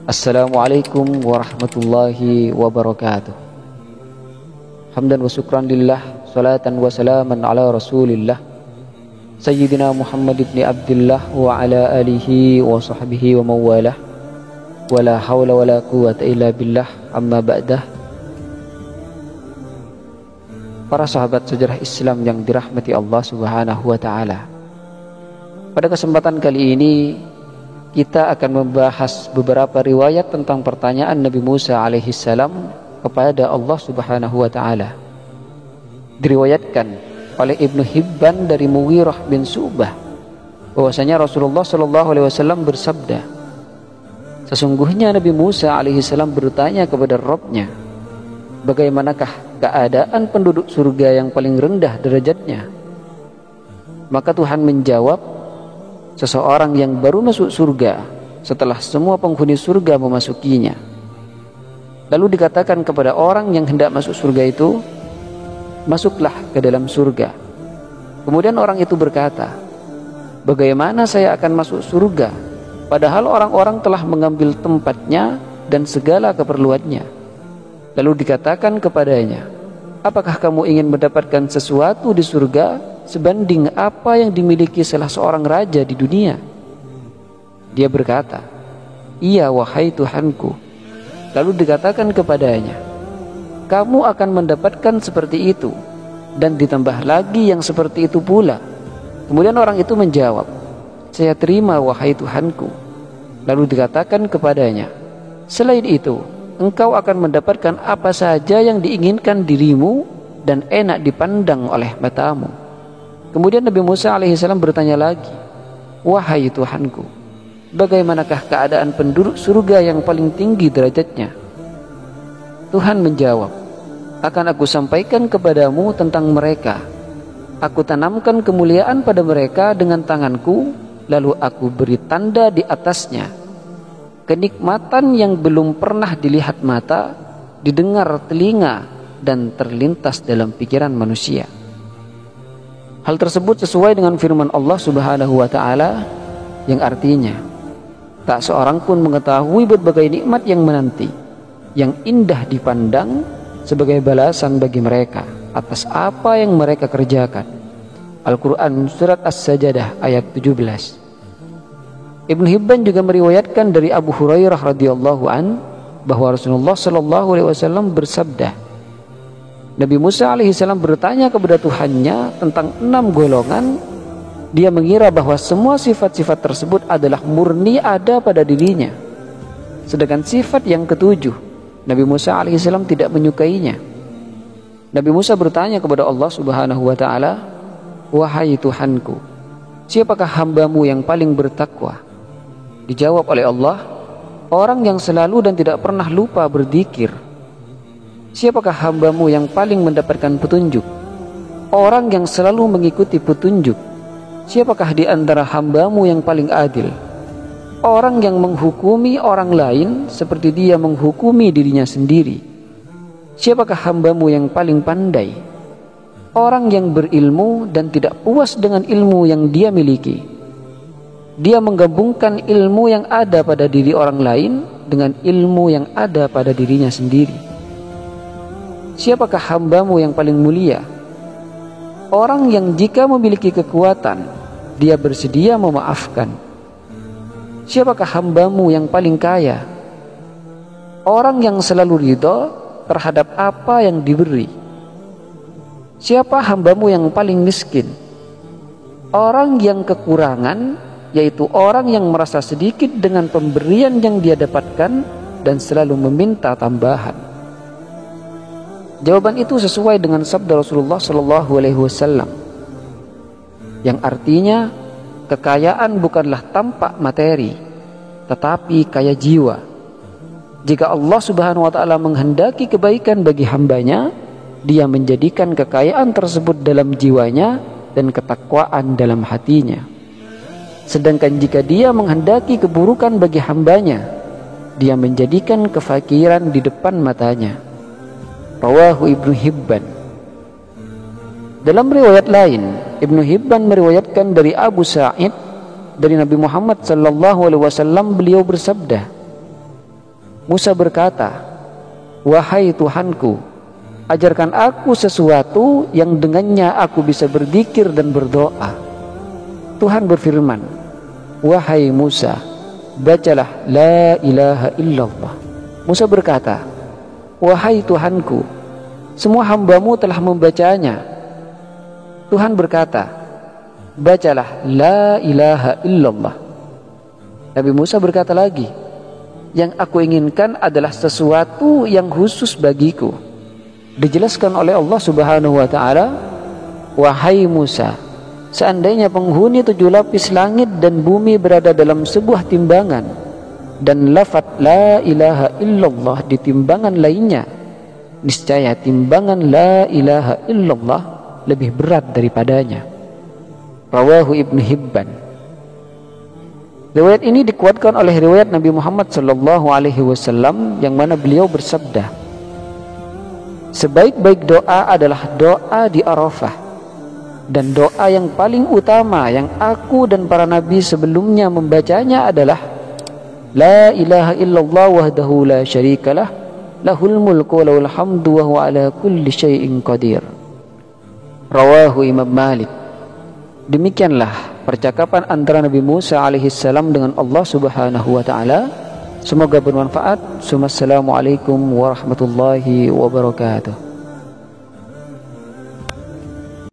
Assalamualaikum warahmatullahi wabarakatuh. Hamdan wa syukran lillah, salatan wa salaman ala rasulillah Sayyidina Muhammad ibn Abdullah wa ala alihi wa sahbihi wa mawalah. Wala hawla wala quwata illa billah, amma ba'dah. Para sahabat sejarah Islam yang dirahmati Allah subhanahu wa ta'ala, pada kesempatan kali ini kita akan membahas beberapa riwayat tentang pertanyaan Nabi Musa alaihissalam kepada Allah subhanahu wa ta'ala. Diriwayatkan oleh Ibnu Hibban dari Mughirah bin Syu'bah bahwasanya Rasulullah SAW bersabda, sesungguhnya Nabi Musa alaihissalam bertanya kepada Rabb-Nya, bagaimanakah keadaan penduduk surga yang paling rendah derajatnya? Maka Tuhan menjawab, seseorang yang baru masuk surga setelah semua penghuni surga memasukinya. Lalu dikatakan kepada orang yang hendak masuk surga itu, masuklah ke dalam surga. Kemudian orang itu berkata, bagaimana saya akan masuk surga padahal orang-orang telah mengambil tempatnya dan segala keperluannya? Lalu dikatakan kepadanya, apakah kamu ingin mendapatkan sesuatu di surga sebanding apa yang dimiliki salah seorang raja di dunia? Dia berkata, iya wahai Tuhanku. Lalu dikatakan kepadanya, kamu akan mendapatkan seperti itu dan ditambah lagi yang seperti itu pula. Kemudian orang itu menjawab, saya terima wahai Tuhanku. Lalu dikatakan kepadanya, selain itu engkau akan mendapatkan apa saja yang diinginkan dirimu dan enak dipandang oleh matamu. Kemudian Nabi Musa alaihissalam bertanya lagi, wahai Tuhanku, bagaimanakah keadaan penduduk surga yang paling tinggi derajatnya? Tuhan menjawab, akan aku sampaikan kepadamu tentang mereka. Aku tanamkan kemuliaan pada mereka dengan tanganku, lalu aku beri tanda di atasnya, kenikmatan yang belum pernah dilihat mata, didengar telinga, dan terlintas dalam pikiran manusia. Hal tersebut sesuai dengan firman Allah subhanahu wa ta'ala yang artinya, tak seorang pun mengetahui berbagai nikmat yang menanti, yang indah dipandang sebagai balasan bagi mereka atas apa yang mereka kerjakan. Al-Quran Surat As-Sajadah ayat 17. Ibn Hibban juga meriwayatkan dari Abu Hurairah radhiyallahu an bahwa Rasulullah SAW bersabda, Nabi Musa alaihissalam bertanya kepada Tuhannya tentang 6 golongan. Dia mengira bahwa semua sifat-sifat tersebut adalah murni ada pada dirinya. Sedangkan sifat yang ketujuh, Nabi Musa alaihissalam tidak menyukainya. Nabi Musa bertanya kepada Allah subhanahu wa ta'ala, wahai Tuhanku, siapakah hambamu yang paling bertakwa? Dijawab oleh Allah, orang yang selalu dan tidak pernah lupa berzikir. Siapakah hambamu yang paling mendapatkan petunjuk? Orang yang selalu mengikuti petunjuk. Siapakah di antara hambamu yang paling adil? Orang yang menghukumi orang lain seperti dia menghukumi dirinya sendiri. Siapakah hambamu yang paling pandai? Orang yang berilmu dan tidak puas dengan ilmu yang dia miliki. Dia menggabungkan ilmu yang ada pada diri orang lain dengan ilmu yang ada pada dirinya sendiri. Siapakah hambamu yang paling mulia? Orang yang jika memiliki kekuatan, dia bersedia memaafkan. Siapakah hambamu yang paling kaya? Orang yang selalu ridha terhadap apa yang diberi. Siapa hambamu yang paling miskin? Orang yang kekurangan, yaitu orang yang merasa sedikit dengan pemberian yang dia dapatkan dan selalu meminta tambahan. Jawaban itu sesuai dengan sabda Rasulullah SAW yang artinya, kekayaan bukanlah tampak materi, tetapi kaya jiwa. Jika Allah subhanahu wa ta'ala menghendaki kebaikan bagi hambanya, dia menjadikan kekayaan tersebut dalam jiwanya dan ketakwaan dalam hatinya. Sedangkan jika dia menghendaki keburukan bagi hambanya, dia menjadikan kefakiran di depan matanya. Rawahu Ibnu Hibban. Dalam riwayat lain, Ibnu Hibban meriwayatkan dari Abu Sa'id dari Nabi Muhammad sallallahu alaihi wasallam, beliau bersabda, Musa berkata, "Wahai Tuhanku, ajarkan aku sesuatu yang dengannya aku bisa berzikir dan berdoa." Tuhan berfirman, "Wahai Musa, bacalah la ilaha illallah." Musa berkata, "Wahai Tuhanku, semua hambamu telah membacanya." Tuhan berkata, "Bacalah la ilaha illallah." Nabi Musa berkata lagi, "Yang aku inginkan adalah sesuatu yang khusus bagiku." Dijelaskan oleh Allah Subhanahu wa taala, "Wahai Musa, seandainya penghuni 7 lapis langit dan bumi berada dalam sebuah timbangan, dan lafaz la ilaha illallah di timbangan lainnya, niscaya timbangan la ilaha illallah lebih berat daripadanya." Rawahu Ibnu Hibban. Riwayat ini dikuatkan oleh riwayat Nabi Muhammad SAW yang mana beliau bersabda, "Sebaik-baik doa adalah doa di Arafah, dan doa yang paling utama yang aku dan para nabi sebelumnya membacanya adalah la ilaha illallah wahdahu la syarikalah, lahul mulku wa lahul hamdu wa huwa ala kulli syai'in qadir." Rawahu Imam Malik. Demikianlah percakapan antara Nabi Musa alaihissalam dengan Allah Subhanahu wa taala. Semoga bermanfaat. Assalamualaikum warahmatullahi wabarakatuh.